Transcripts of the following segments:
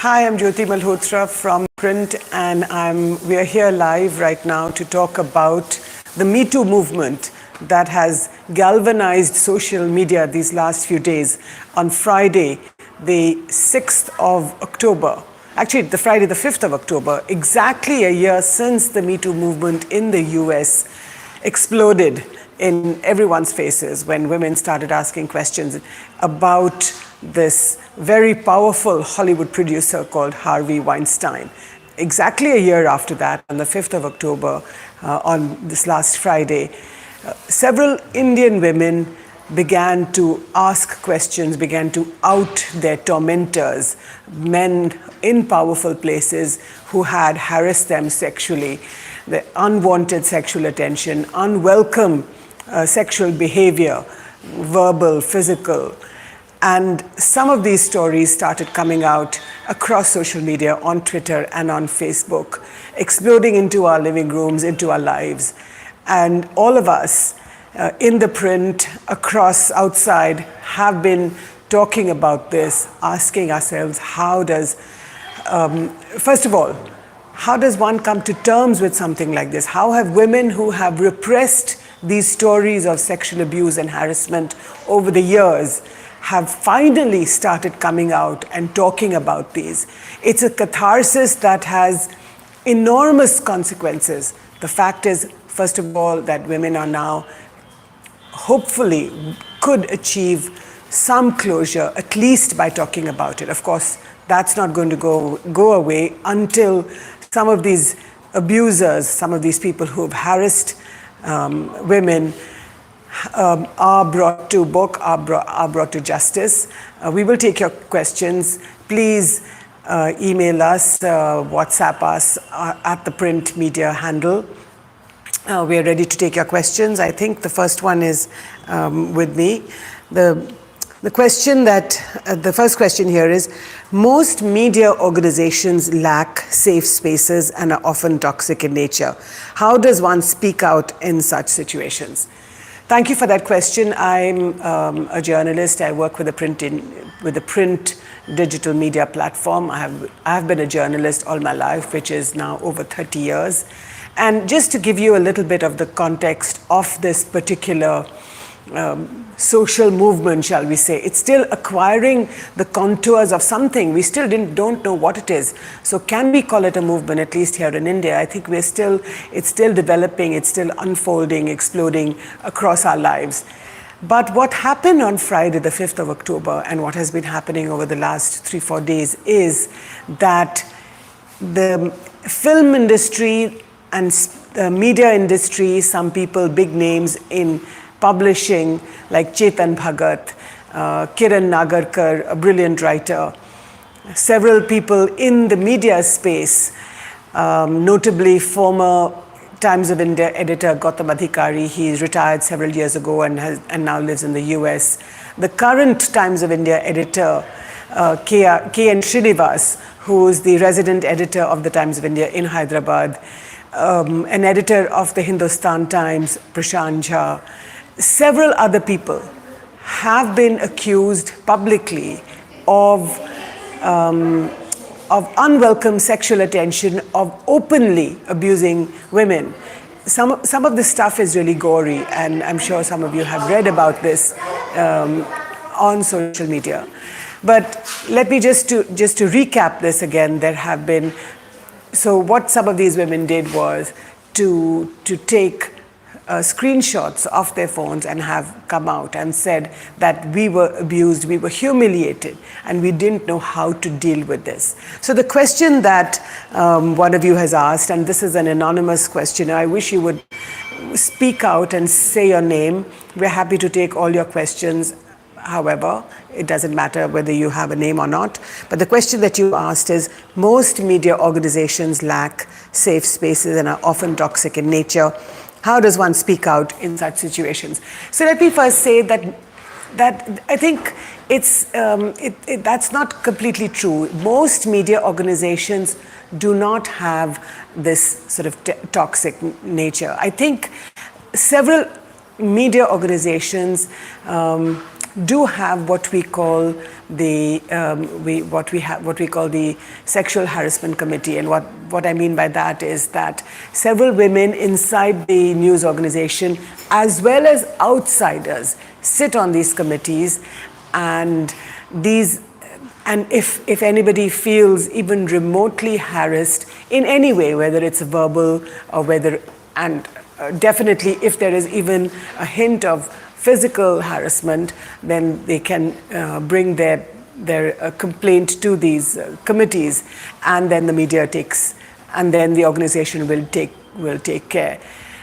Hi, I'm Jyoti Malhotra from Print, and we are here live right now to talk about the Me Too movement that has galvanized social media these last few days. On Friday, the 6th of October, actually the Friday the 5th of October, exactly a year since the Me Too movement in the US exploded in everyone's faces when women started asking questions about this very powerful Hollywood producer called Harvey Weinstein. Exactly a year after that, on the 5th of October, on this last Friday, several Indian women began to ask questions, began to out their tormentors, men in powerful places who had harassed them sexually, the unwanted sexual attention, unwelcome sexual behavior, verbal, physical. And some of these stories started coming out across social media, on Twitter and on Facebook, exploding into our living rooms, into our lives. And all of us in the print, across, outside, have been talking about this, asking ourselves, first of all, how does one come to terms with something like this? How have women who have repressed these stories of sexual abuse and harassment over the years have finally started coming out and talking about these? It's a catharsis that has enormous consequences. The fact is, first of all, that women are now hopefully could achieve some closure, at least by talking about it. Of course, that's not going to go away until some of these abusers, some of these people who have harassed women are brought to book, are brought to justice. We will take your questions. Please email us, WhatsApp us at the Print media handle. We are ready to take your questions. I think the first one is with me. The first question here is, most media organizations lack safe spaces and are often toxic in nature. How does one speak out in such situations? Thank you for that question. I'm a journalist. I work with the Print digital media platform. I have been a journalist all my life, which is now over 30 years. And just to give you a little bit of the context of this particular social movement, shall we say, it's still acquiring the contours of something. We still don't know what it is. So can we call it a movement, at least here in India? I think it's still developing, it's still unfolding, exploding across our lives. But what happened on Friday, the 5th of October, and what has been happening over the last 3-4 days is that the film industry and media industry, some people, big names in publishing like Chetan Bhagat, Kiran Nagarkar, a brilliant writer, several people in the media space, notably former Times of India editor Gautam Adhikari. He retired several years ago and now lives in the US. The current Times of India editor, K.N. Srinivas, who is the resident editor of the Times of India in Hyderabad, an editor of the Hindustan Times, Prashant Jha. Several other people have been accused publicly of unwelcome sexual attention, of openly abusing women. Some of this stuff is really gory, and I'm sure some of you have read about this on social media. But let me just to recap this again. There have been, so what some of these women did was to take screenshots of their phones and have come out and said that we were abused, we were humiliated, and we didn't know how to deal with this. So the question that one of you has asked, and this is an anonymous question, I wish you would speak out and say your name. We're happy to take all your questions. However, it doesn't matter whether you have a name or not. But the question that you asked is, most media organizations lack safe spaces and are often toxic in nature. How does one speak out in such situations? So let me first say that I think that's not completely true. Most media organizations do not have this sort of toxic nature. I think several media organizations do have what we call the Sexual Harassment Committee, and what I mean by that is that several women inside the news organization, as well as outsiders, sit on these committees, and if anybody feels even remotely harassed in any way, whether it's verbal or definitely if there is even a hint of physical harassment, then they can bring their complaint to these committees, and then the media and then the organization will take care.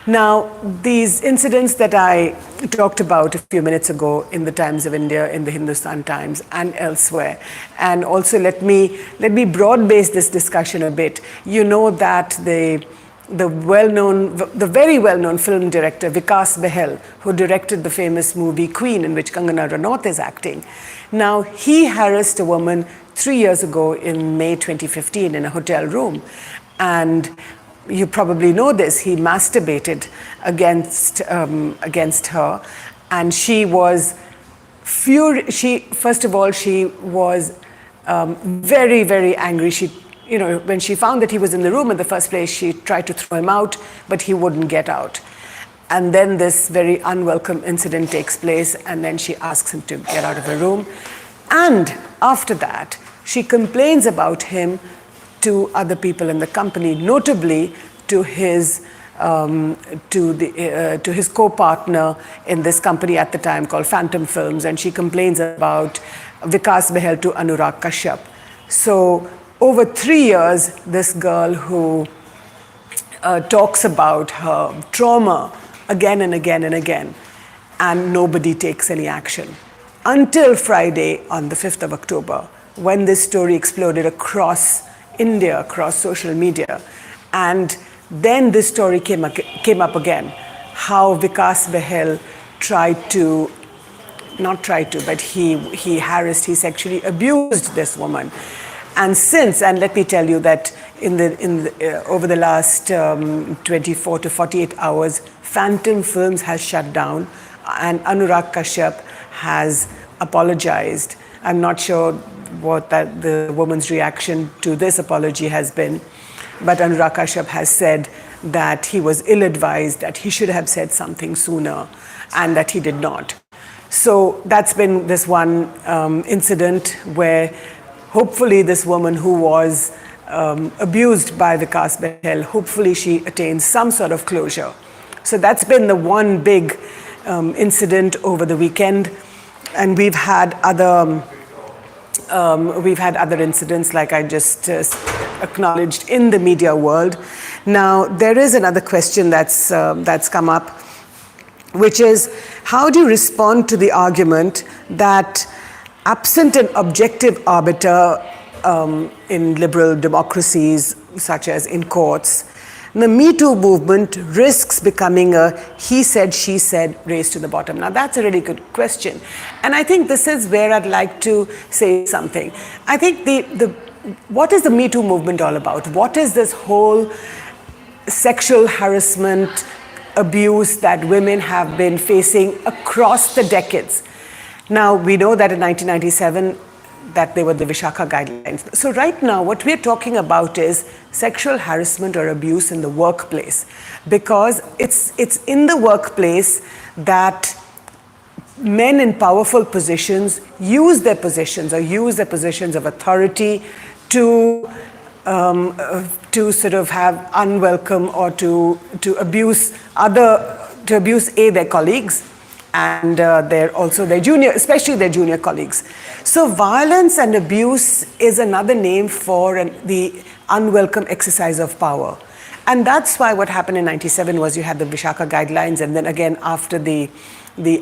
Now, these incidents that I talked about a few minutes ago in the Times of India, in the Hindustan Times, and elsewhere, and also let me broad-base this discussion a bit. You know that the very well-known film director Vikas Behel, who directed the famous movie Queen, in which Kangana Ranaut is acting. Now, he harassed a woman 3 years ago in May 2015 in a hotel room, and you probably know this. He masturbated against her, and she was first of all, she was very, very angry. When she found that he was in the room in the first place, she tried to throw him out, but he wouldn't get out. And then this very unwelcome incident takes place, and then she asks him to get out of the room. And after that, she complains about him to other people in the company, notably to his co-partner in this company at the time called Phantom Films, and she complains about Vikas Behel to Anurag Kashyap. So over 3 years, this girl who talks about her trauma again and again and again, and nobody takes any action. Until Friday, on the 5th of October, when this story exploded across India, across social media. And then this story came up again, how Vikas Behel he harassed, he sexually abused this woman. And let me tell you that over the last 24 to 48 hours, Phantom Films has shut down, and Anurag Kashyap has apologized. I'm not sure what the woman's reaction to this apology has been, but Anurag Kashyap has said that he was ill-advised, that he should have said something sooner, and that he did not. So that's been this one incident where hopefully this woman who was abused by Vikas Behel, hopefully she attains some sort of closure. So that's been the one big incident over the weekend, and we've had other incidents, like I just acknowledged, in the media world. Now, there is another question that's come up, which is, how do you respond to the argument that absent an objective arbiter in liberal democracies, such as in courts, the Me Too movement risks becoming a he said, she said race to the bottom? Now, that's a really good question. And I think this is where I'd like to say something. I think what is the Me Too movement all about? What is this whole sexual harassment, abuse that women have been facing across the decades? Now, we know that in 1997, that they were the Vishaka guidelines. So right now, what we're talking about is sexual harassment or abuse in the workplace, because it's in the workplace that men in powerful positions use their positions of authority to sort of have unwelcome or to abuse their colleagues, and they're also especially their junior colleagues. So violence and abuse is another name for the unwelcome exercise of power. And that's why what happened in 97 was you had the Vishaka guidelines, and then again after the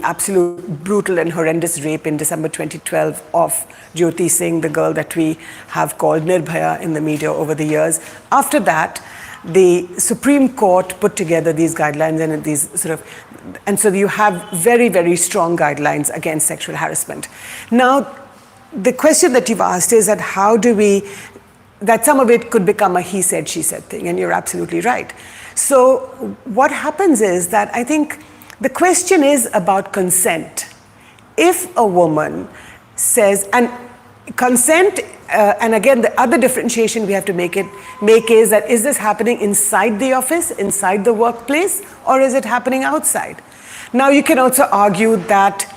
absolute brutal and horrendous rape in December 2012 of Jyoti Singh, the girl that we have called Nirbhaya in the media over the years. After that, the Supreme Court put together these guidelines, and so you have very, very strong guidelines against sexual harassment. Now, the question that you've asked is that that some of it could become a he said, she said thing, and you're absolutely right. So what happens is that I think the question is about consent. if a woman says, and consent, and again, the other differentiation we have to make is that, is this happening inside the office, inside the workplace, or is it happening outside? Now, you can also argue that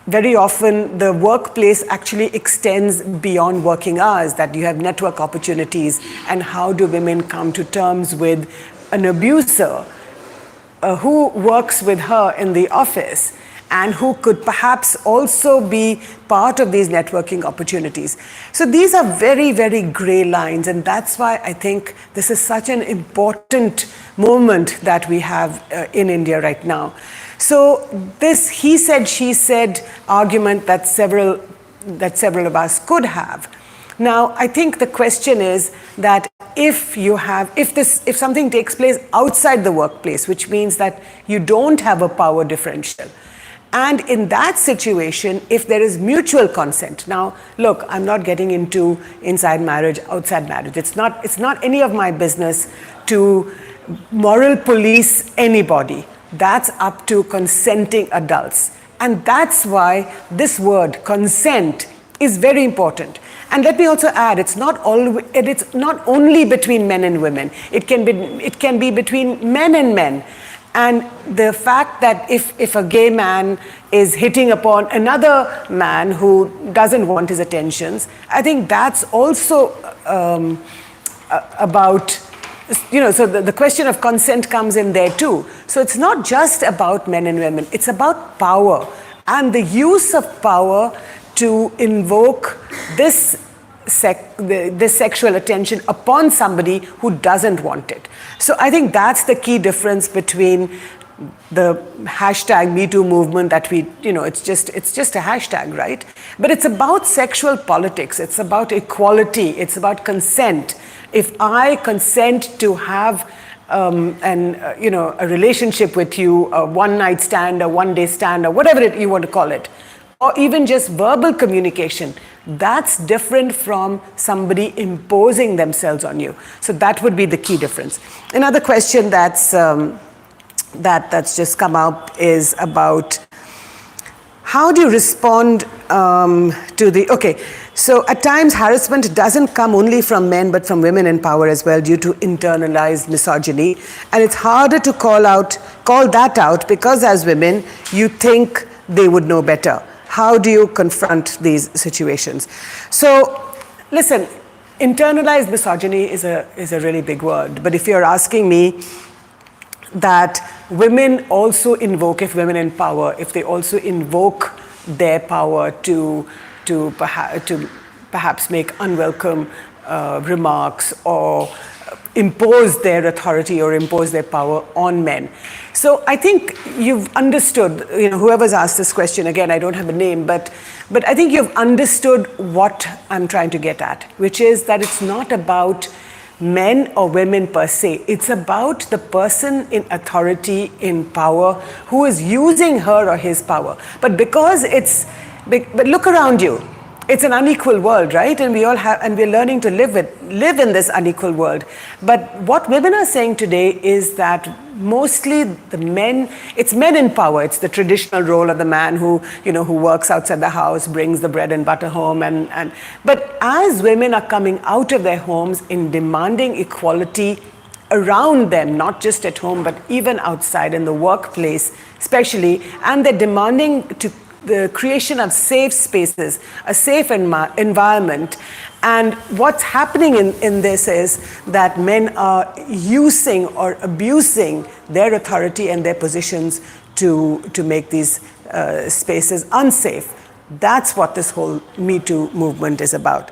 very often the workplace actually extends beyond working hours, that you have network opportunities, and how do women come to terms with an abuser who works with her in the office and who could perhaps also be part of these networking opportunities. So these are very, very gray lines, and that's why I think this is such an important moment that we have in India right now. So this he said, she said argument that several of us could have. Now, I think the question is that if something takes place outside the workplace, which means that you don't have a power differential, and in that situation, if there is mutual consent. Now, look, I'm not getting into inside marriage, outside marriage. It's not any of my business to moral police anybody. That's up to consenting adults. And that's why this word, consent, is very important. And let me also add, it's not only between men and women. It can be between men and men. And the fact that if a gay man is hitting upon another man who doesn't want his attentions, I think that's also about, so the question of consent comes in there too. So it's not just about men and women, it's about power and the use of power to invoke this sexual attention upon somebody who doesn't want it. So I think that's the key difference between the hashtag #MeToo movement that it's just a hashtag, right? But it's about sexual politics, it's about equality, it's about consent. If I consent to have a relationship with you, a one-night stand, a one-day stand, or whatever you want to call it, or even just verbal communication, that's different from somebody imposing themselves on you. So that would be the key difference. Another question that's just come up is about how do you respond to the, okay, so at times harassment doesn't come only from men but from women in power as well due to internalized misogyny, and it's harder to call that out because as women you think they would know better. How do you confront these situations? So listen, internalized misogyny is a really big word, but if you're asking me that women also invoke, if women in power, if they also invoke their power to perhaps make unwelcome remarks or impose their authority or impose their power on men. So I think you've understood, whoever's asked this question, again, I don't have a name, but I think you've understood what I'm trying to get at, which is that it's not about men or women per se. It's about the person in authority, in power, who is using her or his power. But but look around you. It's an unequal world, right? And we're learning to live in this unequal world. But what women are saying today is that mostly it's men in power. It's the traditional role of the man who works outside the house, brings the bread and butter home, but as women are coming out of their homes in demanding equality around them, not just at home, but even outside in the workplace, especially, and they're demanding the creation of safe spaces, a safe environment. And what's happening in this is that men are using or abusing their authority and their positions to make these spaces unsafe. That's what this whole Me Too movement is about.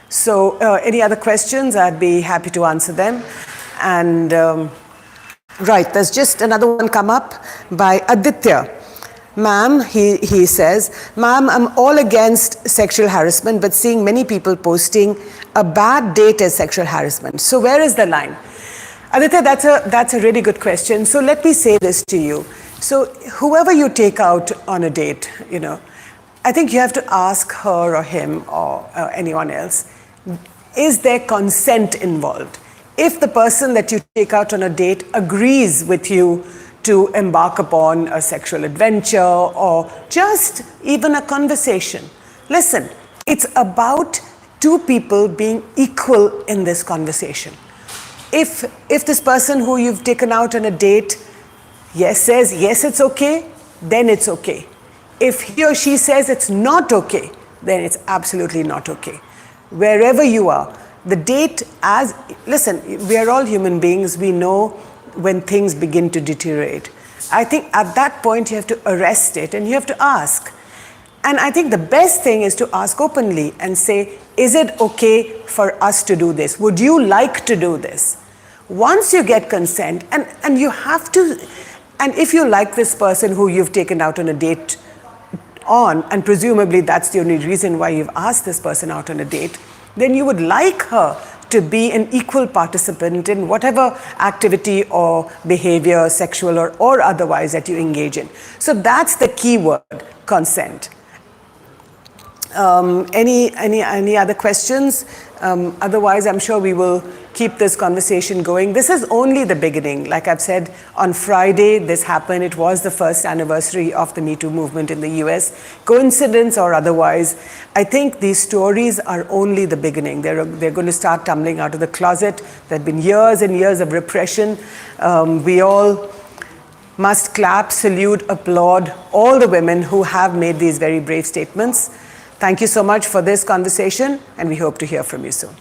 So any other questions? I'd be happy to answer them. And right, there's just another one come up by Aditya. Ma'am, he says, ma'am, I'm all against sexual harassment, but seeing many people posting a bad date as sexual harassment. So where is the line? Aditya, that's a really good question. So let me say this to you. So whoever you take out on a date, I think you have to ask her or him or anyone else, is there consent involved? If the person that you take out on a date agrees with you to embark upon a sexual adventure or just even a conversation. Listen, it's about two people being equal in this conversation. If this person who you've taken out on a date says yes, it's okay, then it's okay. If he or she says it's not okay, then it's absolutely not okay. Wherever you are, the date listen, we are all human beings, we know when things begin to deteriorate. I think at that point you have to arrest it and you have to ask. And I think the best thing is to ask openly and say, is it okay for us to do this? Would you like to do this? Once you get consent, and you have to, and if you like this person who you've taken out on a date on, and presumably that's the only reason why you've asked this person out on a date, then you would like her to be an equal participant in whatever activity or behavior, sexual or otherwise, that you engage in. So that's the key word, consent. Any other questions? Otherwise, I'm sure we will keep this conversation going. This is only the beginning. Like I've said, on Friday this happened. It was the first anniversary of the Me Too movement in the US. Coincidence or otherwise, I think these stories are only the beginning. They're going to start tumbling out of the closet. There have been years and years of repression. We all must clap, salute, applaud all the women who have made these very brave statements. Thank you so much for this conversation, and we hope to hear from you soon.